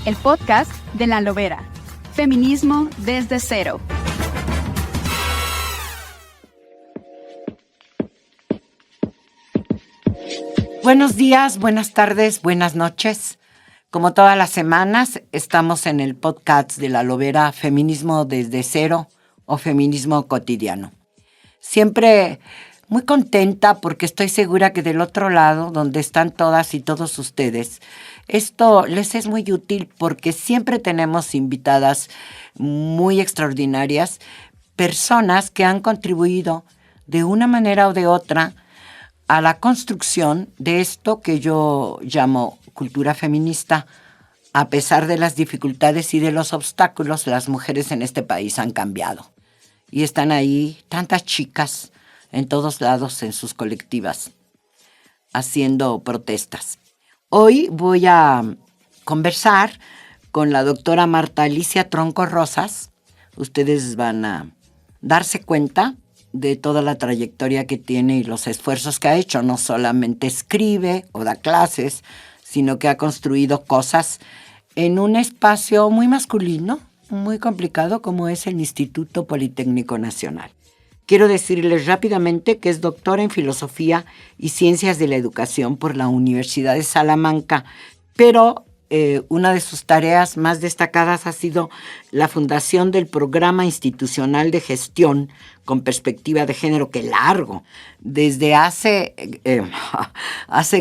el podcast de La Lobera. Feminismo desde cero. Buenos días, buenas tardes, buenas noches. Como todas las semanas, estamos en el podcast de La Lobera, Feminismo desde cero o Feminismo cotidiano. Siempre muy contenta porque estoy segura que del otro lado, donde están todas y todos ustedes, esto les es muy útil porque siempre tenemos invitadas muy extraordinarias, personas que han contribuido de una manera o de otra a la construcción de esto que yo llamo cultura feminista. A pesar de las dificultades y de los obstáculos, las mujeres en este país han cambiado. Y están ahí tantas chicas en todos lados en sus colectivas, haciendo protestas. Hoy voy a conversar con la doctora Marta Alicia Tronco Rosas. Ustedes van a darse cuenta de toda la trayectoria que tiene y los esfuerzos que ha hecho. No solamente escribe o da clases, sino que ha construido cosas en un espacio muy masculino, muy complicado, como es el Instituto Politécnico Nacional. Quiero decirles rápidamente que es doctora en Filosofía y Ciencias de la Educación por la Universidad de Salamanca, pero una de sus tareas más destacadas ha sido la fundación del Programa Institucional de Gestión con Perspectiva de Género, que largo, desde hace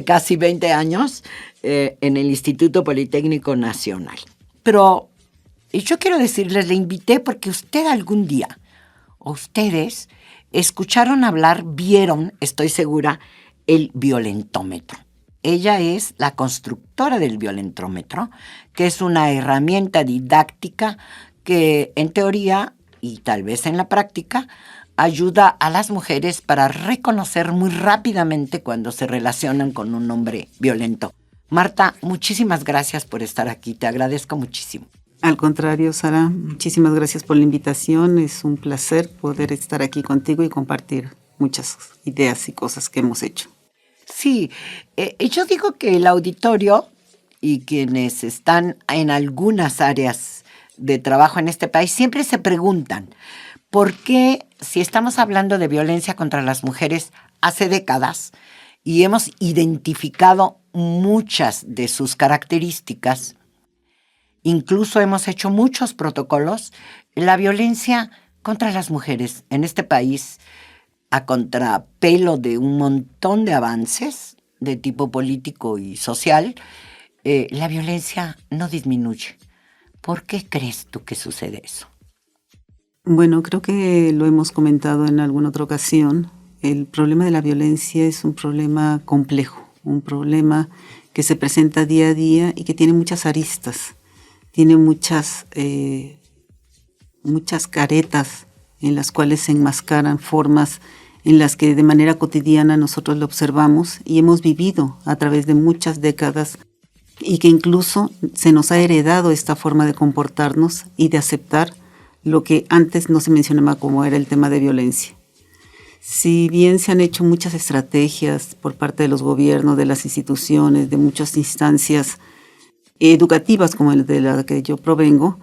casi 20 años en el Instituto Politécnico Nacional. Pero yo quiero decirles, le invité porque usted algún día, o ustedes, escucharon hablar, vieron, estoy segura, el violentómetro. Ella es la constructora del violentómetro, que es una herramienta didáctica que en teoría y tal vez en la práctica ayuda a las mujeres para reconocer muy rápidamente cuando se relacionan con un hombre violento. Marta, muchísimas gracias por estar aquí, te agradezco muchísimo. Al contrario, Sara, muchísimas gracias por la invitación. Es un placer poder estar aquí contigo y compartir muchas ideas y cosas que hemos hecho. Sí, yo digo que el auditorio y quienes están en algunas áreas de trabajo en este país siempre se preguntan por qué, si estamos hablando de violencia contra las mujeres hace décadas y hemos identificado muchas de sus características, incluso hemos hecho muchos protocolos, la violencia contra las mujeres en este país, a contrapelo de un montón de avances de tipo político y social, la violencia no disminuye. ¿Por qué crees tú que sucede eso? Bueno, creo que lo hemos comentado en alguna otra ocasión. El problema de la violencia es un problema complejo, un problema que se presenta día a día y que tiene muchas aristas. Tiene muchas caretas en las cuales se enmascaran formas en las que de manera cotidiana nosotros lo observamos y hemos vivido a través de muchas décadas y que incluso se nos ha heredado esta forma de comportarnos y de aceptar lo que antes no se mencionaba como era el tema de violencia. Si bien se han hecho muchas estrategias por parte de los gobiernos, de las instituciones, de muchas instancias educativas como el de la que yo provengo,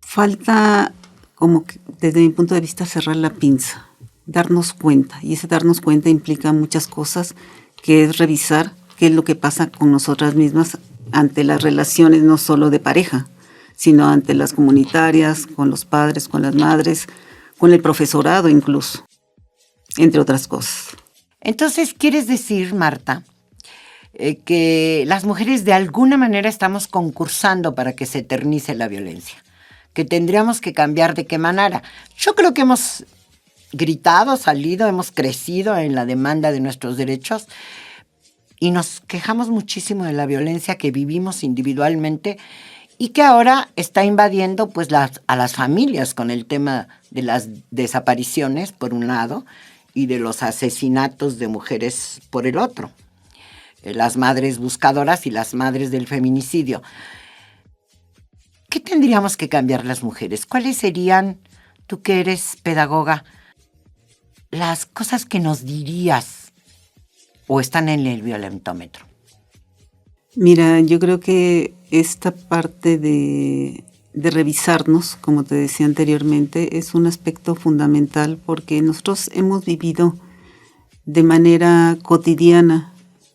falta, como que, desde mi punto de vista, cerrar la pinza, darnos cuenta. Y ese darnos cuenta implica muchas cosas, que es revisar qué es lo que pasa con nosotras mismas ante las relaciones no solo de pareja, sino ante las comunitarias, con los padres, con las madres, con el profesorado incluso, entre otras cosas. Entonces, ¿quieres decir, Marta, que las mujeres de alguna manera estamos concursando para que se eternice la violencia? Que tendríamos que cambiar de qué manera. Yo creo que hemos gritado, salido, hemos crecido en la demanda de nuestros derechos y nos quejamos muchísimo de la violencia que vivimos individualmente y que ahora está invadiendo pues a las familias con el tema de las desapariciones por un lado y de los asesinatos de mujeres por el otro. Las madres buscadoras y las madres del feminicidio. ¿Qué tendríamos que cambiar las mujeres? ¿Cuáles serían, tú que eres pedagoga, las cosas que nos dirías o están en el violentómetro? Mira, yo creo que esta parte de revisarnos, como te decía anteriormente, es un aspecto fundamental porque nosotros hemos vivido de manera cotidiana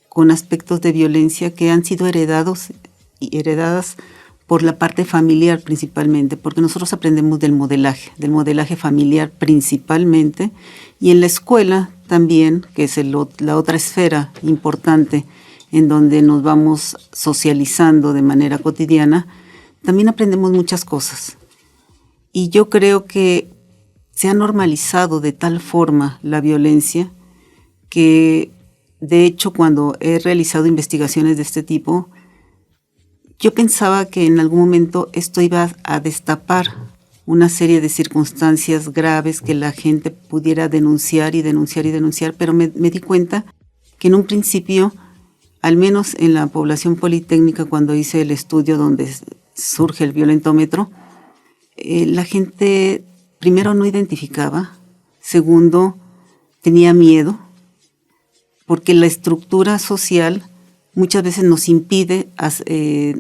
con aspectos de violencia que han sido heredadas por la parte familiar principalmente, porque nosotros aprendemos del modelaje familiar principalmente, y en la escuela también, que es la otra esfera importante en donde nos vamos socializando de manera cotidiana, también aprendemos muchas cosas. Y yo creo que se ha normalizado de tal forma la violencia que, de hecho, cuando he realizado investigaciones de este tipo, yo pensaba que en algún momento esto iba a destapar una serie de circunstancias graves que la gente pudiera denunciar y denunciar y denunciar, pero me di cuenta que en un principio, al menos en la población politécnica, cuando hice el estudio donde surge el violentómetro, la gente primero no identificaba, segundo tenía miedo, porque la estructura social muchas veces nos impide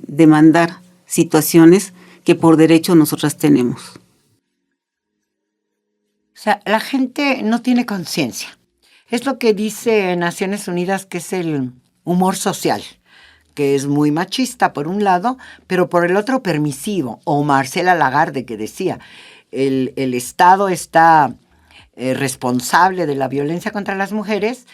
demandar situaciones que por derecho nosotras tenemos. O sea, la gente no tiene conciencia. Es lo que dice Naciones Unidas, que es el humor social, que es muy machista por un lado, pero por el otro permisivo. O Marcela Lagarde, que decía, el Estado está responsable de la violencia contra las mujeres,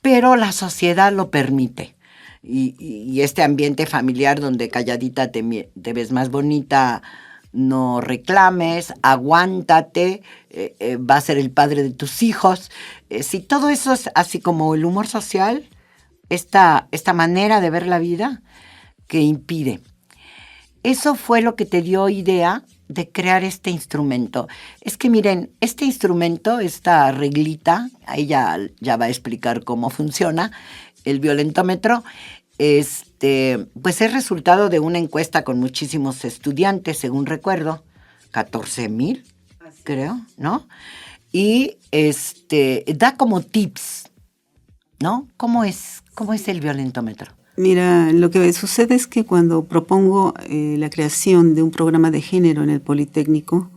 pero la sociedad lo permite. Y este ambiente familiar donde calladita te ves más bonita, no reclames, aguántate, va a ser el padre de tus hijos. Si todo eso es así como el humor social, esta manera de ver la vida que impide. Eso fue lo que te dio idea de crear este instrumento. Es que miren, este instrumento, esta reglita, ahí ya va a explicar cómo funciona, el violentómetro, pues es resultado de una encuesta con muchísimos estudiantes, según recuerdo, 14,000, creo, ¿no? Y da como tips, ¿no? ¿Cómo es el violentómetro? Mira, lo que sucede es que cuando propongo la creación de un programa de género en el Politécnico,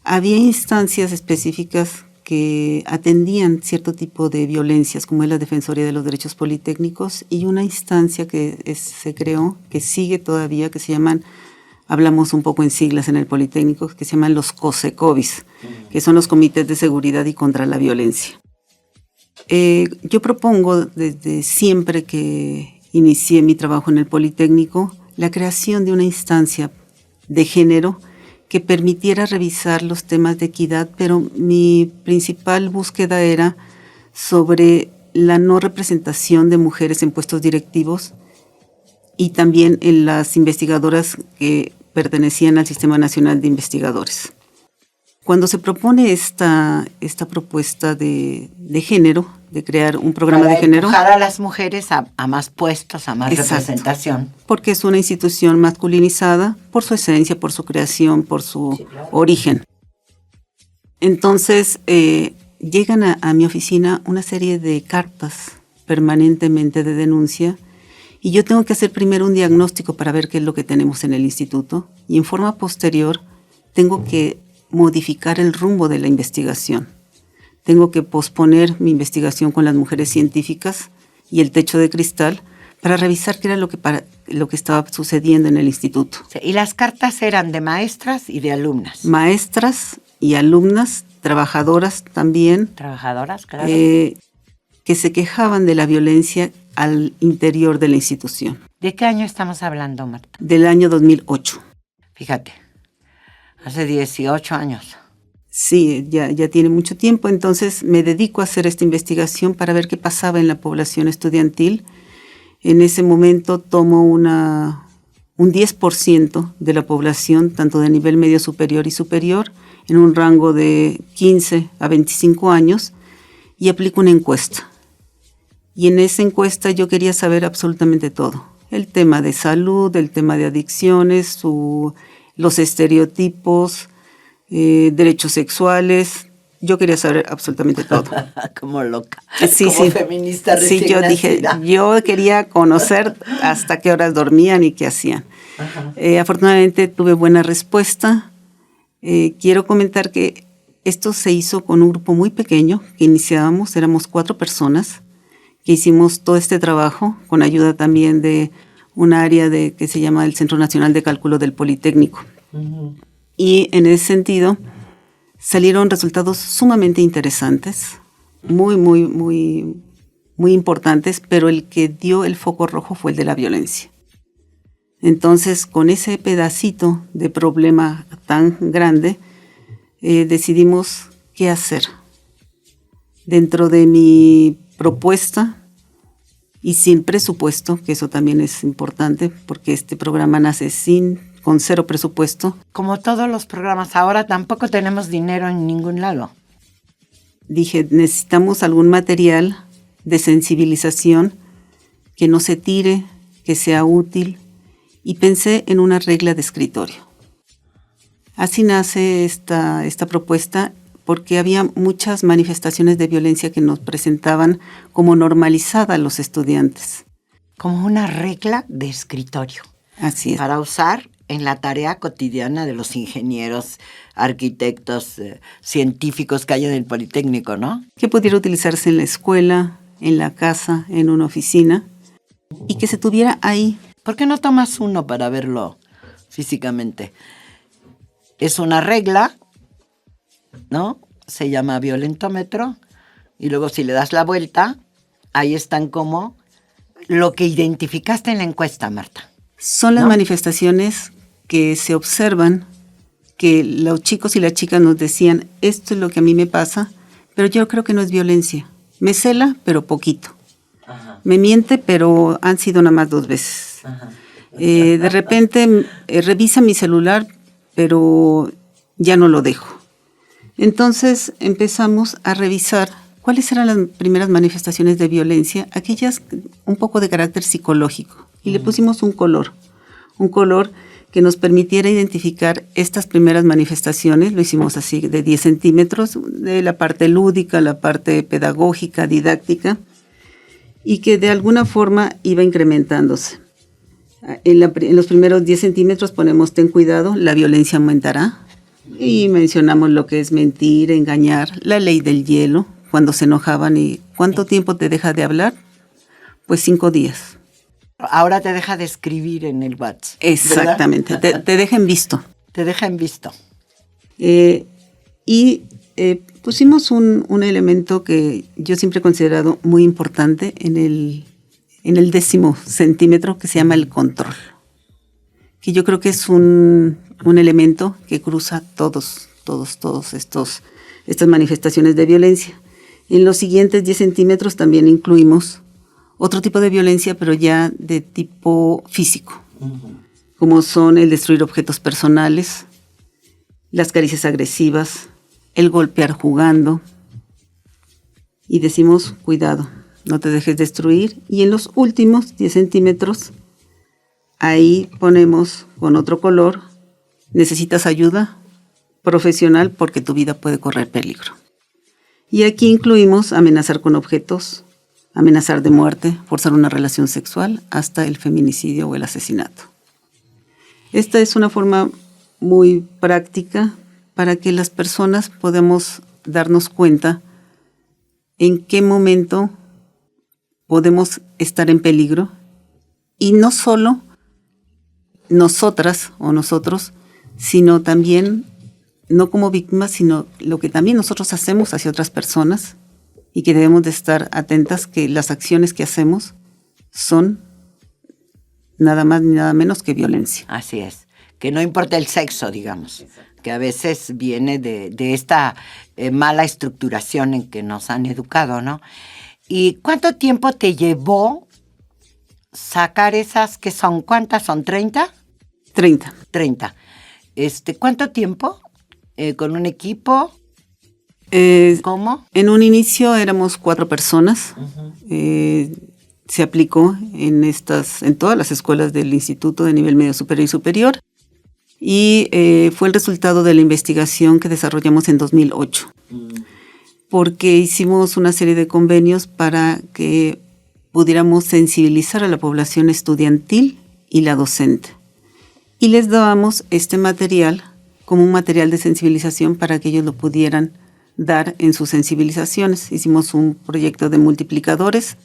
había instancias específicas que atendían cierto tipo de violencias, como es la Defensoría de los Derechos Politécnicos, y una instancia que se creó, que sigue todavía, que se llaman, hablamos un poco en siglas en el Politécnico, que se llaman los COSECOVIS, que son los Comités de Seguridad y contra la Violencia. Yo propongo desde siempre que inicié mi trabajo en el Politécnico la creación de una instancia de género que permitiera revisar los temas de equidad, pero mi principal búsqueda era sobre la no representación de mujeres en puestos directivos y también en las investigadoras que pertenecían al Sistema Nacional de Investigadores. Cuando se propone esta propuesta de género, de crear un programa de género, para empujar a las mujeres a más puestos, a más representación. Porque es una institución masculinizada por su esencia, por su creación, por su origen. Entonces, llegan a mi oficina una serie de cartas permanentemente de denuncia y yo tengo que hacer primero un diagnóstico para ver qué es lo que tenemos en el instituto y en forma posterior tengo que modificar el rumbo de la investigación. Tengo que posponer mi investigación con las mujeres científicas y el techo de cristal para revisar qué era lo que estaba sucediendo en el instituto. Sí, y las cartas eran de maestras y de alumnas. Maestras y alumnas, trabajadoras también. Trabajadoras, claro. Que se quejaban de la violencia al interior de la institución. ¿De qué año estamos hablando, Marta? Del año 2008. Fíjate, hace 18 años. Sí, ya tiene mucho tiempo, entonces me dedico a hacer esta investigación para ver qué pasaba en la población estudiantil. En ese momento tomo un 10% de la población, tanto de nivel medio superior y superior, en un rango de 15 a 25 años, y aplico una encuesta. Y en esa encuesta yo quería saber absolutamente todo. El tema de salud, el tema de adicciones, los estereotipos, derechos sexuales, yo quería saber absolutamente todo. Como loca. Sí, como sí. feminista recién Sí, yo dije, nacida. yo quería conocer hasta qué horas dormían y qué hacían. Afortunadamente tuve buena respuesta. Quiero comentar que esto se hizo con un grupo muy pequeño que iniciábamos, éramos 4 personas que hicimos todo este trabajo con ayuda también de un área que se llama el Centro Nacional de Cálculo del Politécnico. Y en ese sentido salieron resultados sumamente interesantes, muy importantes, pero el que dio el foco rojo fue el de la violencia. Entonces, con ese pedacito de problema tan grande, decidimos qué hacer. Dentro de mi propuesta y sin presupuesto, que eso también es importante, porque este programa nace con 0 presupuesto. Como todos los programas, ahora tampoco tenemos dinero en ningún lado. Dije, necesitamos algún material de sensibilización que no se tire, que sea útil, y pensé en una regla de escritorio. Así nace esta propuesta, porque había muchas manifestaciones de violencia que nos presentaban como normalizada a los estudiantes. Como una regla de escritorio. Así es. Para usar en la tarea cotidiana de los ingenieros, arquitectos, científicos que hay en el Politécnico, ¿no? Que pudiera utilizarse en la escuela, en la casa, en una oficina, y que se tuviera ahí. ¿Por qué no tomas uno para verlo físicamente? Es una regla, ¿no? Se llama violentómetro, y luego si le das la vuelta, ahí están como lo que identificaste en la encuesta, Marta. Son las manifestaciones que se observan, que los chicos y las chicas nos decían, esto es lo que a mí me pasa, pero yo creo que no es violencia. Me cela, pero poquito. Ajá. Me miente, pero han sido nada más 2 veces. De repente revisa mi celular, pero ya no lo dejo. Entonces empezamos a revisar cuáles eran las primeras manifestaciones de violencia, aquellas un poco de carácter psicológico. Y le pusimos un color que nos permitiera identificar estas primeras manifestaciones. Lo hicimos así de 10 centímetros, de la parte lúdica, la parte pedagógica, didáctica, y que de alguna forma iba incrementándose. En los primeros 10 centímetros ponemos ten cuidado, la violencia aumentará, y mencionamos lo que es mentir, engañar, la ley del hielo, cuando se enojaban. ¿Y cuánto tiempo te deja de hablar? Pues 5 días. Ahora te deja de escribir en el WhatsApp. Exactamente, te deja en visto. Te deja en visto. Pusimos un elemento que yo siempre he considerado muy importante en el 10º centímetro, que se llama el control. Que yo creo que es un elemento que cruza todas estas manifestaciones de violencia. En los siguientes 10 centímetros también incluimos otro tipo de violencia, pero ya de tipo físico, como son el destruir objetos personales, las caricias agresivas, el golpear jugando. Y decimos, cuidado, no te dejes destruir. Y en los últimos 10 centímetros, ahí ponemos con otro color, necesitas ayuda profesional porque tu vida puede correr peligro. Y aquí incluimos amenazar con objetos, amenazar de muerte, forzar una relación sexual, hasta el feminicidio o el asesinato. Esta es una forma muy práctica para que las personas podamos darnos cuenta en qué momento podemos estar en peligro, y no solo nosotras o nosotros, sino también, no como víctimas, sino lo que también nosotros hacemos hacia otras personas, y que debemos de estar atentas que las acciones que hacemos son nada más ni nada menos que violencia. Así es, que no importa el sexo, digamos, que a veces viene de esta mala estructuración en que nos han educado, ¿no? ¿Y cuánto tiempo te llevó sacar esas que son, cuántas son, 30? 30. 30. ¿Cuánto tiempo? ¿Con un equipo? ¿Cómo? En un inicio éramos 4 personas. Se aplicó en todas las escuelas del instituto de nivel medio superior y superior. y fue el resultado de la investigación que desarrollamos en 2008, porque hicimos una serie de convenios para que pudiéramos sensibilizar a la población estudiantil y la docente. Y les dábamos este material como un material de sensibilización para que ellos lo pudieran dar en sus sensibilizaciones. Hicimos un proyecto de multiplicadores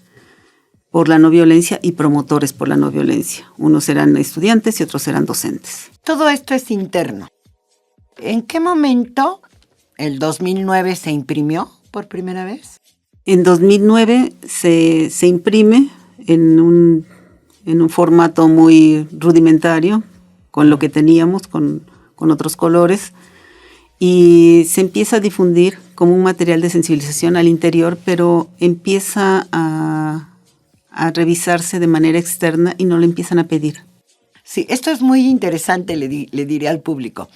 por la no violencia y promotores por la no violencia. Unos eran estudiantes y otros eran docentes. Todo esto es interno. ¿En qué momento el 2009 se imprimió por primera vez? En 2009 se imprime en un formato muy rudimentario, con lo que teníamos, con otros colores, y se empieza a difundir como un material de sensibilización al interior, pero empieza a revisarse de manera externa y no lo empiezan a pedir. Sí, esto es muy interesante, le diré al público,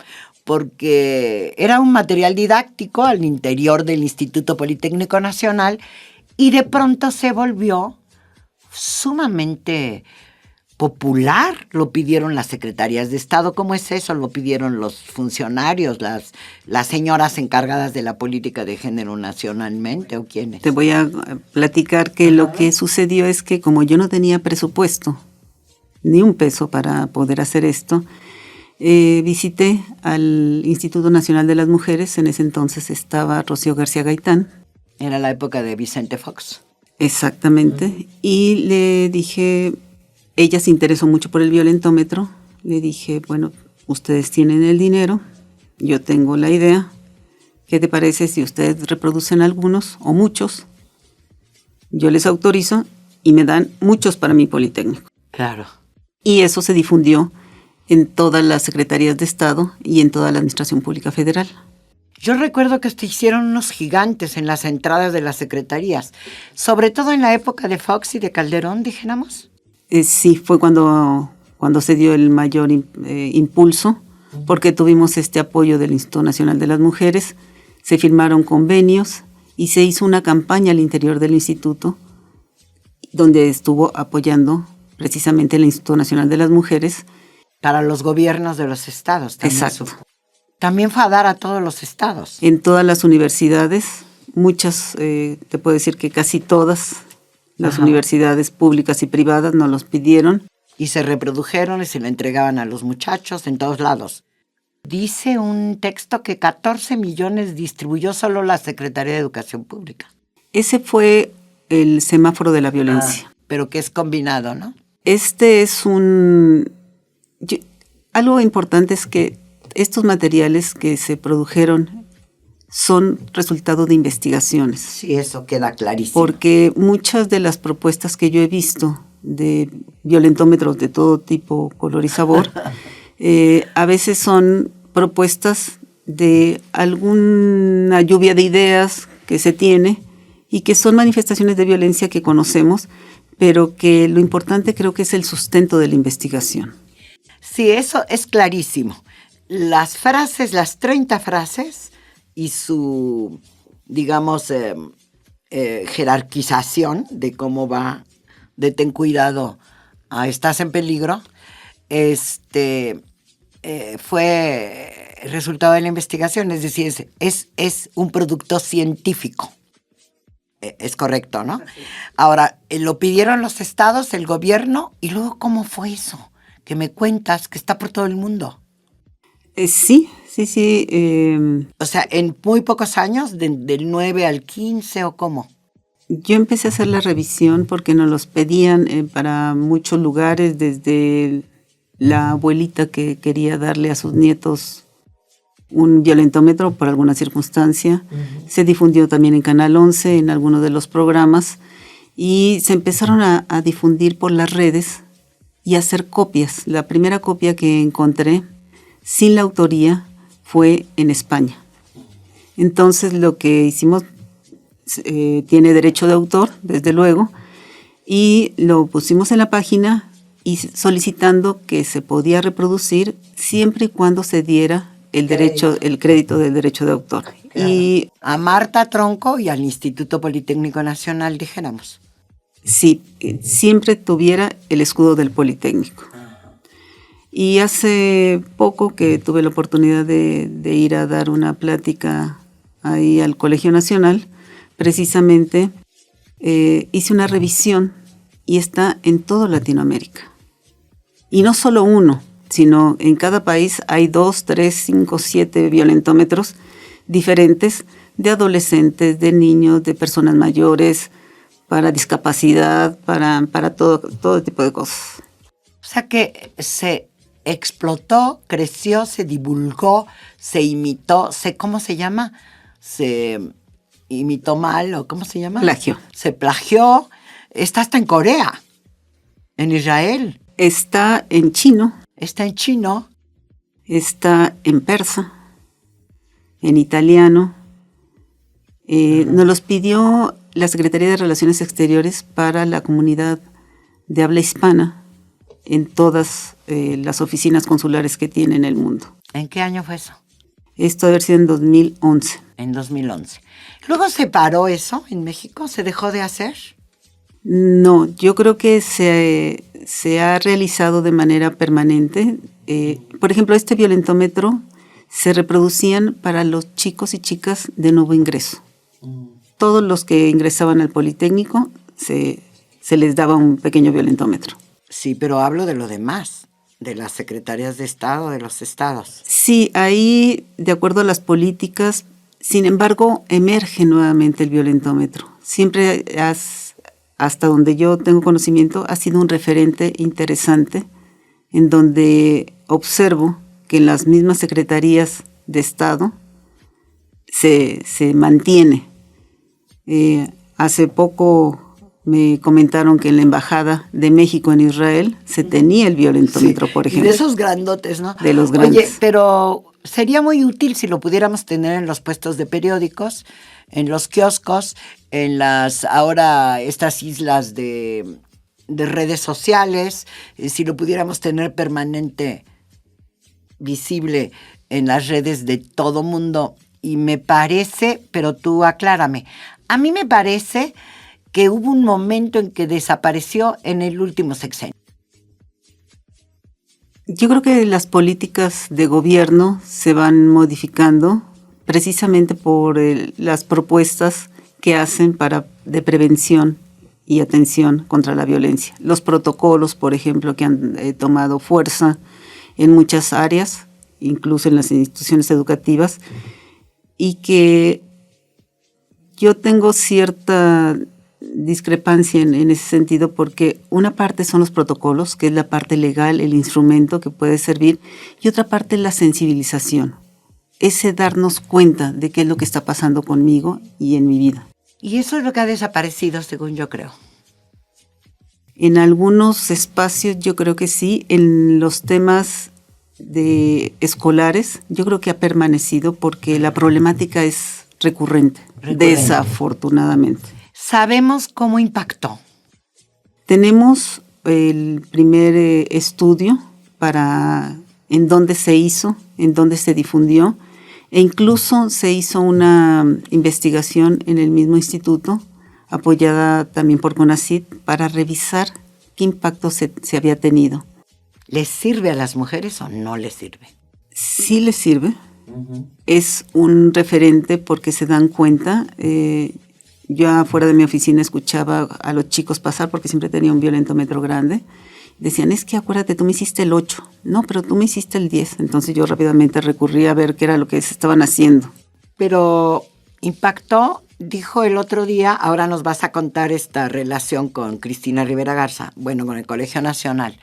porque era un material didáctico al interior del Instituto Politécnico Nacional y de pronto se volvió sumamente popular. Lo pidieron las secretarías de Estado. ¿Cómo es eso? Lo pidieron los funcionarios, las señoras encargadas de la política de género nacionalmente, ¿o quiénes? Te voy a platicar que lo que sucedió es que como yo no tenía presupuesto, ni un peso para poder hacer esto, visité al Instituto Nacional de las Mujeres. En ese entonces estaba Rocío García Gaitán. Era la época de Vicente Fox. Exactamente. Y le dije, ella se interesó mucho por el violentómetro. Le dije, bueno, ustedes tienen el dinero, yo tengo la idea. ¿Qué te parece si ustedes reproducen algunos o muchos? Yo les autorizo y me dan muchos para mi Politécnico. Claro. Y eso se difundió en todas las secretarías de Estado y en toda la Administración Pública Federal. Yo recuerdo que hicieron unos gigantes en las entradas de las secretarías, sobre todo en la época de Fox y de Calderón, dijéramos. Sí, fue cuando se dio el mayor impulso, porque tuvimos este apoyo del Instituto Nacional de las Mujeres, se firmaron convenios y se hizo una campaña al interior del instituto, donde estuvo apoyando precisamente el Instituto Nacional de las Mujeres. Para los gobiernos de los estados. Exacto. También fue a dar a todos los estados. En todas las universidades, muchas, te puedo decir que casi todas las universidades públicas y privadas nos los pidieron. Y se reprodujeron y se le entregaban a los muchachos en todos lados. Dice un texto que 14 millones distribuyó solo la Secretaría de Educación Pública. Ese fue el semáforo de la violencia. Pero que es combinado, ¿no? Este es algo importante es que estos materiales que se produjeron son resultado de investigaciones. Sí, eso queda clarísimo. Porque muchas de las propuestas que yo he visto de violentómetros de todo tipo, color y sabor, a veces son propuestas de alguna lluvia de ideas que se tiene y que son manifestaciones de violencia que conocemos, pero que lo importante creo que es el sustento de la investigación. Sí, eso es clarísimo. Las frases, las 30 frases y su, digamos, jerarquización de cómo va, de ten cuidado, estás en peligro, fue resultado de la investigación, es decir, es un producto científico. Es correcto, ¿no? Ahora, lo pidieron los estados, el gobierno, y luego, ¿cómo fue eso? Que me cuentas que está por todo el mundo. Sí. O sea, en muy pocos años, del 9 al 15, ¿o cómo? Yo empecé a hacer la revisión porque nos los pedían para muchos lugares, desde la abuelita que quería darle a sus nietos un violentómetro por alguna circunstancia. Uh-huh. Se difundió también en Canal 11, en algunos de los programas, y se empezaron a difundir por las redes y a hacer copias. La primera copia que encontré, sin la autoría, fue en España. Entonces lo que hicimos tiene derecho de autor, desde luego, y lo pusimos en la página y solicitando que se podía reproducir siempre y cuando se diera el crédito del derecho de autor. Claro. Y a Marta Tronco y al Instituto Politécnico Nacional, dijéramos. Sí, siempre tuviera el escudo del Politécnico. Y hace poco que tuve la oportunidad de ir a dar una plática ahí al Colegio Nacional, precisamente hice una revisión y está en toda Latinoamérica. Y no solo uno, sino en cada país hay 2, 3, 5, 7 violentómetros diferentes de adolescentes, de niños, de personas mayores, para discapacidad, para todo tipo de cosas. O sea que se explotó, creció, se divulgó, se imitó, ¿cómo se llama? Se imitó mal, ¿o cómo se llama? Plagio. Se plagió. Está hasta en Corea, en Israel. Está en chino. Está en chino. Está en persa, en italiano. Nos los pidió la Secretaría de Relaciones Exteriores para la comunidad de habla hispana en todas las oficinas consulares que tiene en el mundo. ¿En qué año fue eso? Esto debe haber sido en 2011. En 2011. ¿Luego se paró eso en México? ¿Se dejó de hacer? No, yo creo que se ha realizado de manera permanente. Por ejemplo, este violentómetro se reproducían para los chicos y chicas de nuevo ingreso. Todos los que ingresaban al Politécnico se les daba un pequeño violentómetro. Sí, pero hablo de lo demás, de las secretarías de Estado, de los estados. Sí, ahí, de acuerdo a las políticas, sin embargo, emerge nuevamente el violentómetro. Siempre hasta donde yo tengo conocimiento, ha sido un referente interesante en donde observo que en las mismas secretarías de Estado se mantiene. Hace poco me comentaron que en la Embajada de México en Israel se tenía el violentómetro, por ejemplo. Y de esos grandotes, ¿no? De los grandes. Oye, pero sería muy útil si lo pudiéramos tener en los puestos de periódicos, en los kioscos, en ahora estas islas de redes sociales, si lo pudiéramos tener permanente, visible en las redes de todo mundo. Y me parece, pero tú aclárame, a mí me parece que hubo un momento en que desapareció en el último sexenio. Yo creo que las políticas de gobierno se van modificando precisamente por las propuestas que hacen de prevención y atención contra la violencia. Los protocolos, por ejemplo, que han tomado fuerza en muchas áreas, incluso en las instituciones educativas, y que yo tengo cierta discrepancia en ese sentido, porque una parte son los protocolos, que es la parte legal, el instrumento que puede servir, y otra parte es la sensibilización, ese darnos cuenta de qué es lo que está pasando conmigo y en mi vida. Y eso es lo que ha desaparecido, según yo creo. En algunos espacios yo creo que sí, en los temas escolares yo creo que ha permanecido porque la problemática es recurrente. Desafortunadamente. ¿Sabemos cómo impactó? Tenemos el primer estudio en dónde se hizo, en dónde se difundió, e incluso se hizo una investigación en el mismo instituto, apoyada también por CONACYT, para revisar qué impacto se había tenido. ¿Les sirve a las mujeres o no les sirve? Sí les sirve. Uh-huh. Es un referente porque se dan cuenta. Yo afuera de mi oficina escuchaba a los chicos pasar porque siempre tenía un violentómetro grande. Decían, es que acuérdate, tú me hiciste el 8. No, pero tú me hiciste el 10. Entonces yo rápidamente recurrí a ver qué era lo que se estaban haciendo. Pero impactó, dijo el otro día, ahora nos vas a contar esta relación con Cristina Rivera Garza, bueno, con el Colegio Nacional.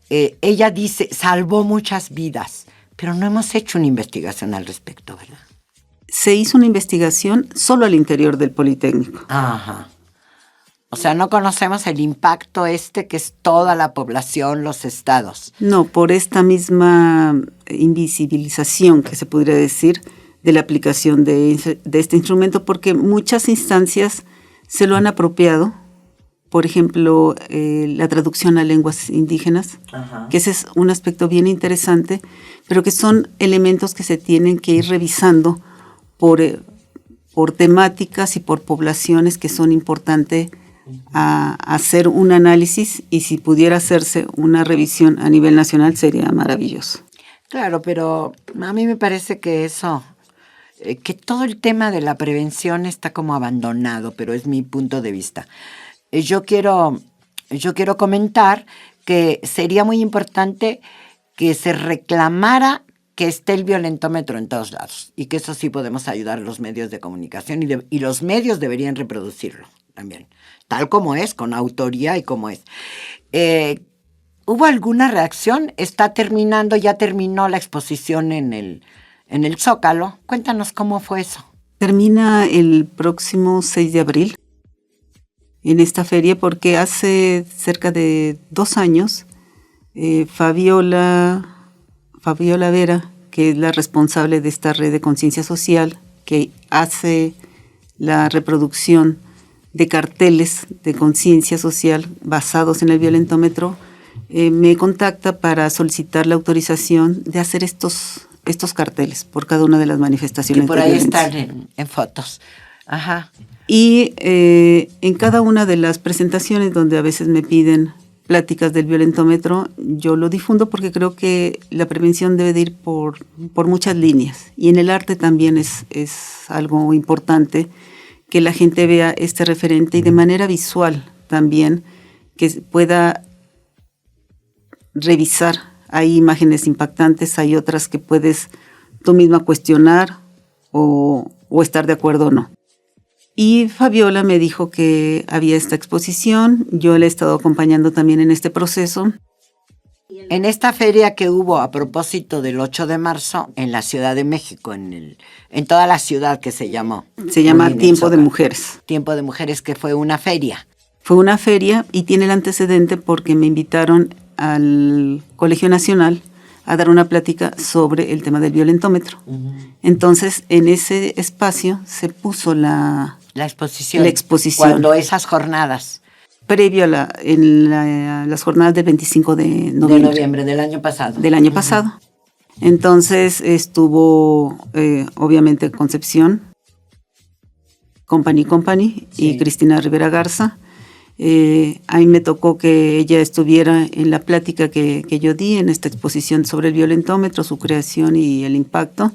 Ella dice, salvó muchas vidas, pero no hemos hecho una investigación al respecto, ¿verdad? Se hizo una investigación solo al interior del Politécnico. Ajá. O sea, no conocemos el impacto que es toda la población, los estados. No, por esta misma invisibilización, que se podría decir, de la aplicación de este instrumento, porque muchas instancias se lo han apropiado. Por ejemplo, la traducción a lenguas indígenas, ajá, que ese es un aspecto bien interesante, pero que son elementos que se tienen que ir revisando por temáticas y por poblaciones que son importantes a hacer un análisis, y si pudiera hacerse una revisión a nivel nacional sería maravilloso. Claro, pero a mí me parece que eso, que todo el tema de la prevención está como abandonado, pero es mi punto de vista. Yo quiero comentar que sería muy importante que se reclamara que esté el violentómetro en todos lados, y que eso sí podemos ayudar a los medios de comunicación, y los medios deberían reproducirlo también, tal como es, con autoría y como es. ¿Hubo alguna reacción? Ya terminó la exposición en el Zócalo. Cuéntanos cómo fue eso. Termina el próximo 6 de abril en esta feria, porque hace cerca de 2 años Fabiola Vera, que es la responsable de esta red de conciencia social, que hace la reproducción de carteles de conciencia social basados en el violentómetro, me contacta para solicitar la autorización de hacer estos carteles por cada una de las manifestaciones. Que por ahí están en fotos. Ajá. Y en cada una de las presentaciones donde a veces me piden pláticas del violentómetro, yo lo difundo, porque creo que la prevención debe de ir por muchas líneas. Y en el arte también es algo importante que la gente vea este referente, y de manera visual también, que pueda revisar. Hay imágenes impactantes, hay otras que puedes tú misma cuestionar o estar de acuerdo o no. Y Fabiola me dijo que había esta exposición, yo le he estado acompañando también en este proceso. En esta feria que hubo a propósito del 8 de marzo en la Ciudad de México, en toda la ciudad, que se llama Tiempo de Mujeres. Tiempo de Mujeres, que fue una feria. Fue una feria, y tiene el antecedente porque me invitaron al Colegio Nacional a dar una plática sobre el tema del violentómetro. Uh-huh. Entonces, en ese espacio se puso la exposición. Cuando esas jornadas. Previo a las jornadas del 25 de noviembre. De noviembre del año pasado. Del año pasado. Entonces estuvo, obviamente, Concepción, Company, sí, y Cristina Rivera Garza. A mí me tocó que ella estuviera en la plática que yo di en esta exposición sobre el violentómetro, su creación y el impacto.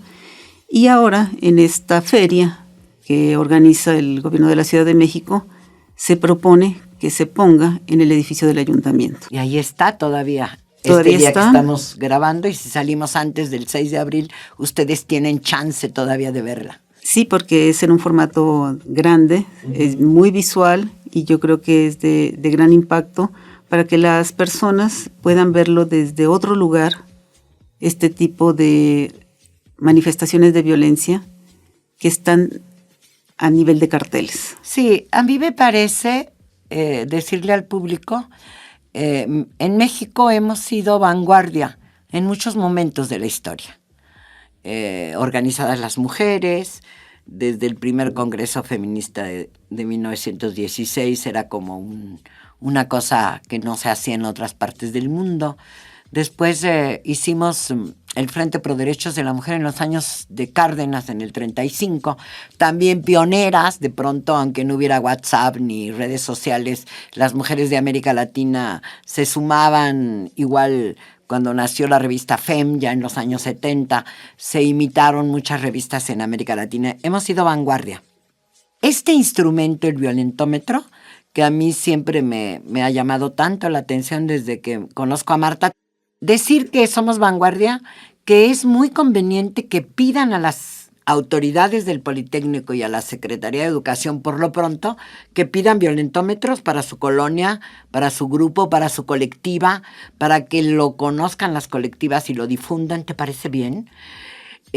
Y ahora, en esta feria que organiza el gobierno de la Ciudad de México, se propone que se ponga en el edificio del ayuntamiento. Y ahí está todavía. Todavía este día está. Que estamos grabando, y si salimos antes del 6 de abril, ustedes tienen chance todavía de verla. Sí, porque es en un formato grande, uh-huh, es muy visual, y yo creo que es de gran impacto para que las personas puedan verlo desde otro lugar, este tipo de manifestaciones de violencia que están a nivel de carteles. Sí, a mí me parece decirle al público, en México hemos sido vanguardia en muchos momentos de la historia. Organizadas las mujeres, desde el primer Congreso Feminista de 1916 era como una cosa que no se hacía en otras partes del mundo. Después hicimos el Frente Pro Derechos de la Mujer en los años de Cárdenas, en el 35, también pioneras. De pronto, aunque no hubiera WhatsApp ni redes sociales, las mujeres de América Latina se sumaban. Igual cuando nació la revista FEM, ya en los años 70, se imitaron muchas revistas en América Latina. Hemos sido vanguardia. Este instrumento, el violentómetro, que a mí siempre me ha llamado tanto la atención desde que conozco a Marta, decir que somos vanguardia, que es muy conveniente que pidan a las autoridades del Politécnico y a la Secretaría de Educación, por lo pronto, que pidan violentómetros para su colonia, para su grupo, para su colectiva, para que lo conozcan las colectivas y lo difundan. ¿Te parece bien?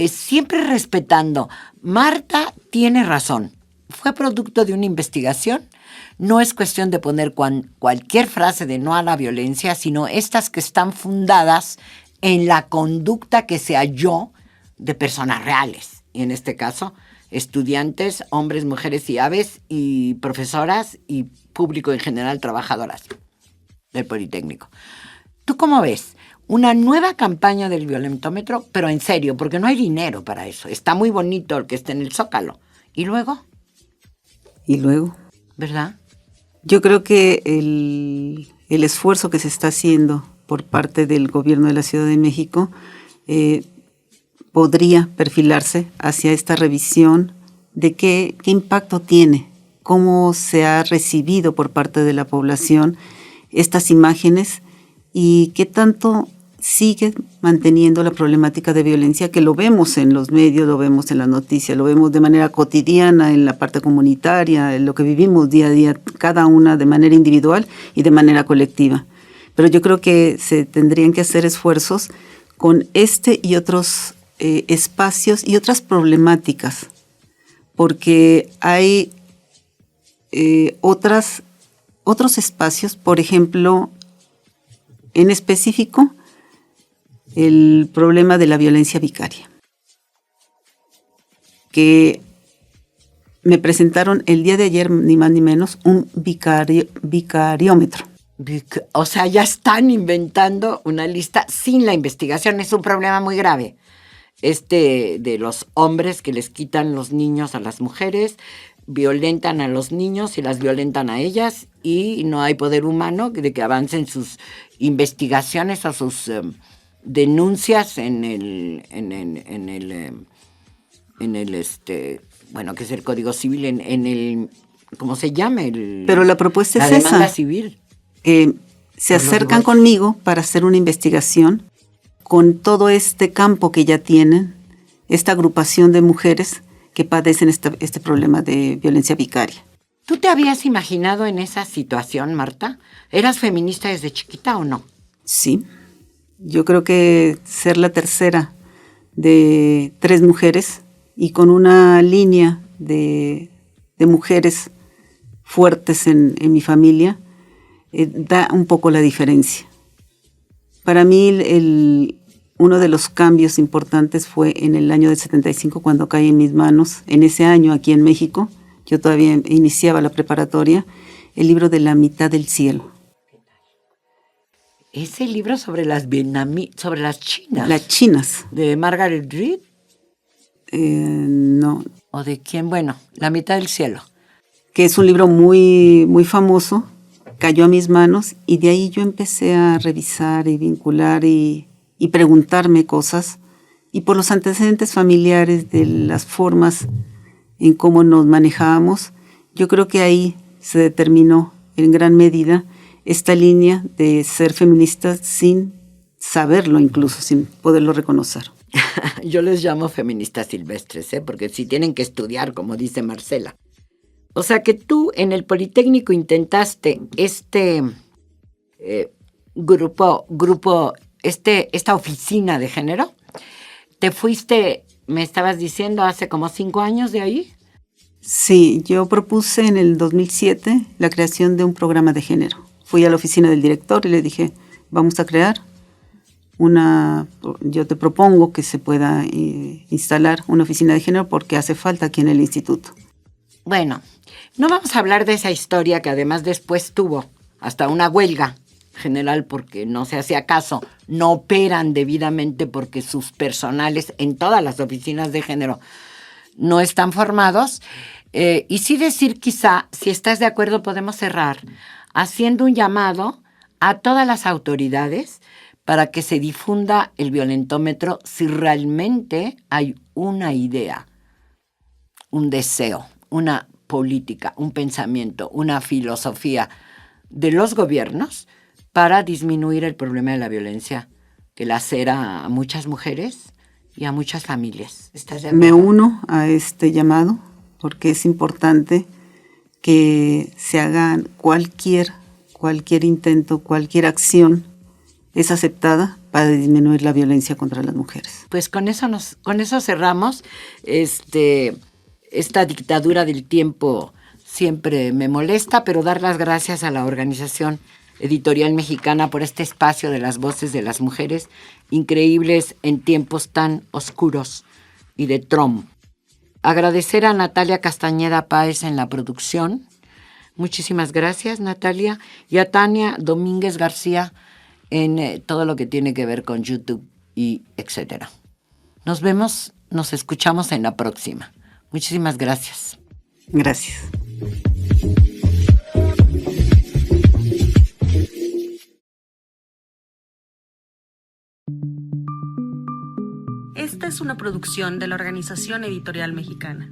Siempre respetando. Marta tiene razón. Fue producto de una investigación. No es cuestión de poner cualquier frase de no a la violencia, sino estas que están fundadas en la conducta que se halló de personas reales. Y en este caso, estudiantes, hombres, mujeres y aves, y profesoras y público en general, trabajadoras del Politécnico. ¿Tú cómo ves? Una nueva campaña del violentómetro, pero en serio, porque no hay dinero para eso. Está muy bonito el que esté en el Zócalo. ¿Y luego? ¿Y luego? ¿Verdad? Yo creo que el esfuerzo que se está haciendo por parte del gobierno de la Ciudad de México podría perfilarse hacia esta revisión de qué impacto tiene, cómo se ha recibido por parte de la población estas imágenes y qué tanto sigue manteniendo la problemática de violencia, que lo vemos en los medios, lo vemos en las noticias, lo vemos de manera cotidiana en la parte comunitaria, en lo que vivimos día a día, cada una de manera individual y de manera colectiva. Pero yo creo que se tendrían que hacer esfuerzos con este y otros espacios y otras problemáticas, porque hay otros espacios, por ejemplo, en específico, el problema de la violencia vicaria, que me presentaron el día de ayer, ni más ni menos, un vicariómetro. O sea, ya están inventando una lista sin la investigación. Es un problema muy grave. De los hombres que les quitan los niños a las mujeres, violentan a los niños y las violentan a ellas, y no hay poder humano de que avancen sus investigaciones o sus denuncias en el bueno, que es el Código Civil, en el, ¿cómo se llama? Pero la propuesta es esa. La demanda esa. civil. Se acercan conmigo para hacer una investigación con todo este campo que ya tienen, esta agrupación de mujeres que padecen este problema de violencia vicaria. ¿Tú te habías imaginado en esa situación, Marta? ¿Eras feminista desde chiquita o no? Sí. Yo creo que ser la tercera de 3 mujeres y con una línea de mujeres fuertes en mi familia da un poco la diferencia. Para mí uno de los cambios importantes fue en el año del 75, cuando cae en mis manos, en ese año aquí en México, yo todavía iniciaba la preparatoria, el libro de La mitad del cielo. Ese libro sobre las sobre las chinas. Las chinas. ¿De Margaret Reed? No. ¿O de quién? Bueno, La mitad del cielo. Que es un libro muy, muy famoso, cayó a mis manos y de ahí yo empecé a revisar y vincular y preguntarme cosas. Y por los antecedentes familiares de las formas en cómo nos manejábamos, yo creo que ahí se determinó en gran medida esta línea de ser feminista sin saberlo, incluso sin poderlo reconocer. Yo les llamo feministas silvestres, porque sí tienen que estudiar, como dice Marcela. O sea que tú en el Politécnico intentaste esta oficina de género. ¿Te fuiste, me estabas diciendo, hace como 5 años de ahí? Sí, yo propuse en el 2007 la creación de un programa de género. Fui a la oficina del director y le dije, vamos a crear yo te propongo que se pueda instalar una oficina de género porque hace falta aquí en el instituto. Bueno, no vamos a hablar de esa historia que además después tuvo hasta una huelga general porque no se hacía caso, no operan debidamente porque sus personales en todas las oficinas de género no están formados. Y sí decir, quizá, si estás de acuerdo, podemos cerrar haciendo un llamado a todas las autoridades para que se difunda el violentómetro si realmente hay una idea, un deseo, una política, un pensamiento, una filosofía de los gobiernos para disminuir el problema de la violencia que lacera a muchas mujeres y a muchas familias. ¿Estás de acuerdo? Me uno a este llamado porque es importante que se hagan cualquier intento, cualquier acción es aceptada para disminuir la violencia contra las mujeres. Pues con eso cerramos. Esta dictadura del tiempo siempre me molesta, pero dar las gracias a la Organización Editorial Mexicana por este espacio de las voces de las mujeres, increíbles en tiempos tan oscuros y de Trump. Agradecer a Natalia Castañeda Páez en la producción. Muchísimas gracias, Natalia. Y a Tania Domínguez García en todo lo que tiene que ver con YouTube y etcétera. Nos escuchamos en la próxima. Muchísimas gracias. Gracias. Esta es una producción de la Organización Editorial Mexicana.